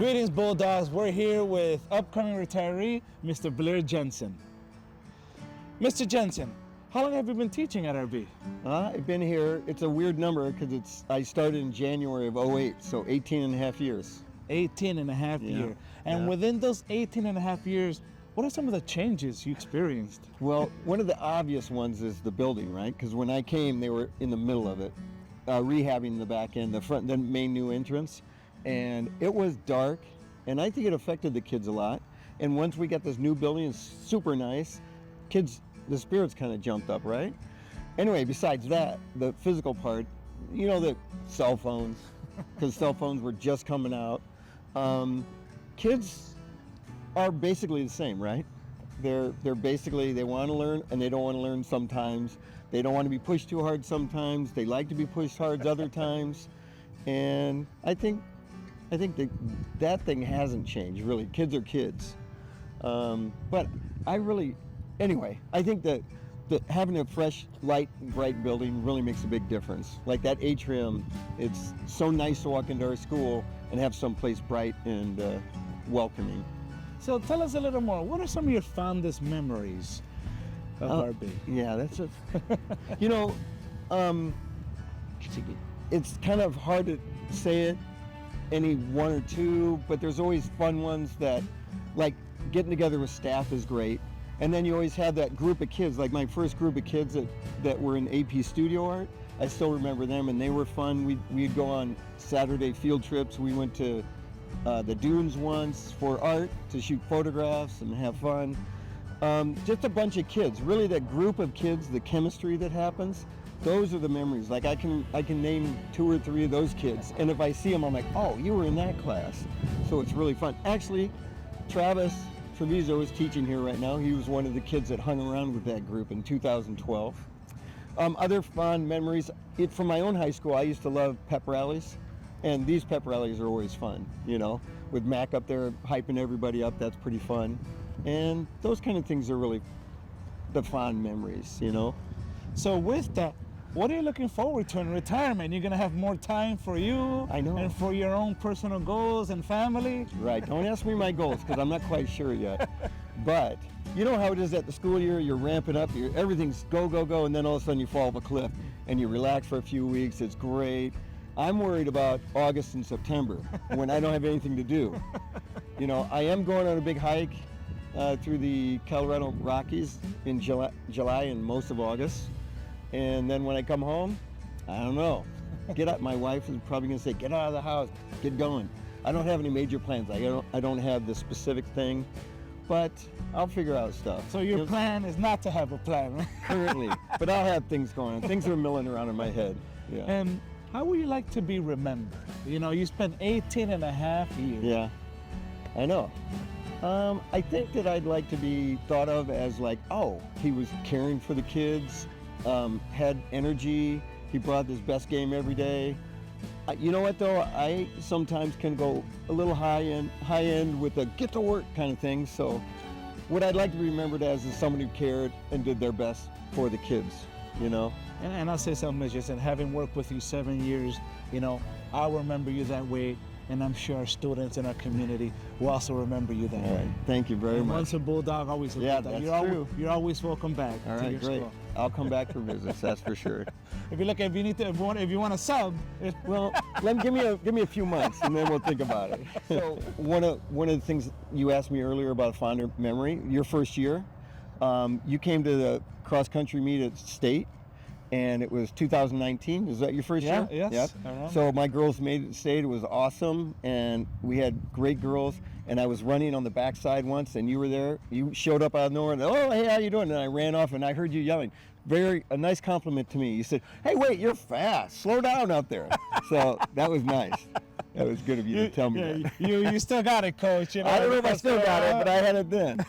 Greetings, Bulldogs. We're here with upcoming retiree, Mr. Blair Jensen. Mr. Jensen, how long have you been teaching at RB? I've been here, it's a weird number because I started in January of 08, so 18 and a half years. 18 and a half years. And within those 18 and a half years, what are some of the changes you experienced? Well, one of the obvious ones is the building, right? Because when I came, they were in the middle of it, rehabbing the back end, the front, the main new entrance. And it was dark, and I think it affected the kids a lot. And once we got this new building, it's super nice. Kids, the spirits kind of jumped up, right? Anyway, besides that, the physical part, you know, the cell phones, because cell phones were just coming out. Kids are basically the same, right? They're basically, they want to learn and they don't want to learn sometimes. They don't want to be pushed too hard sometimes. They like to be pushed hard other times. And I think that thing hasn't changed, really. Kids are kids. But anyway, I think that having a fresh, light, bright building really makes a big difference. Like that atrium, it's so nice to walk into our school and have someplace bright and welcoming. So tell us a little more. What are some of your fondest memories of RB? Yeah, that's it. You know, it's kind of hard to say it, any one or two, but there's always fun ones that, like getting together with staff is great. And then you always have that group of kids, like my first group of kids that were in AP Studio Art. I still remember them, and they were fun. We'd go on Saturday field trips. We went to the dunes once for art to shoot photographs and have fun. Just a bunch of kids, really that group of kids, the chemistry that happens, those are the memories. Like I can name 2 or 3 of those kids, and if I see them, I'm like, oh, you were in that class. So it's really fun. Actually, Travis Treviso is teaching here right now. He was one of the kids that hung around with that group in 2012. Other fond memories, from my own high school, I used to love pep rallies, and these pep rallies are always fun, you know, with Mac up there hyping everybody up. That's pretty fun. And those kind of things are really the fond memories, you know. So with that, what are you looking forward to in retirement? You're going to have more time for you. I know. And for your own personal goals and family. Right. Don't ask me my goals because I'm not quite sure yet. But you know how it is at the school year. You're ramping up. Everything's go, go, go. And then all of a sudden you fall off a cliff and you relax for a few weeks. It's great. I'm worried about August and September when I don't have anything to do. You know, I am going on a big hike through the Colorado Rockies in July and most of August. And then when I come home, I don't know. Get up. My wife is probably going to say, get out of the house, get going. I don't have any major plans. I don't have the specific thing, but I'll figure out stuff. So your plan is not to have a plan? Currently, but I'll have things going on. Things are milling around in my head. Yeah. And how would you like to be remembered? You know, you spent 18 and a half years. Yeah, I know. I think that I'd like to be thought of as like, oh, he was caring for the kids, had energy, he brought his best game every day. You know what though, I sometimes can go a little high end with a get to work kind of thing. So what I'd like to be remembered as is someone who cared and did their best for the kids, you know. And I'll say something, Mr. Jensen, having worked with you 7 years, you know, I'll remember you that way. And I'm sure our students in our community will also remember you that way. Right. Thank you very much. Once a Bulldog, always a Bulldog. That's true. You're always welcome back. All right, to your great. school. I'll come back for visits, that's for sure. If you want to sub, well, give me a few months and then we'll think about it. So one of the things you asked me earlier about a fonder memory, your first year, you came to the cross country meet at state. And it was 2019. Is that your first year? Yes. Yep. So my girls made it state. It was awesome, and we had great girls. And I was running on the backside once, and you were there. You showed up out of nowhere, and oh, hey, how you doing? And I ran off, and I heard you yelling. A nice compliment to me. You said, "Hey, wait, you're fast. Slow down out there." So that was nice. That was good of you to tell me that. You still got it, Coach. You know, I don't know if I still got it, but I had it then.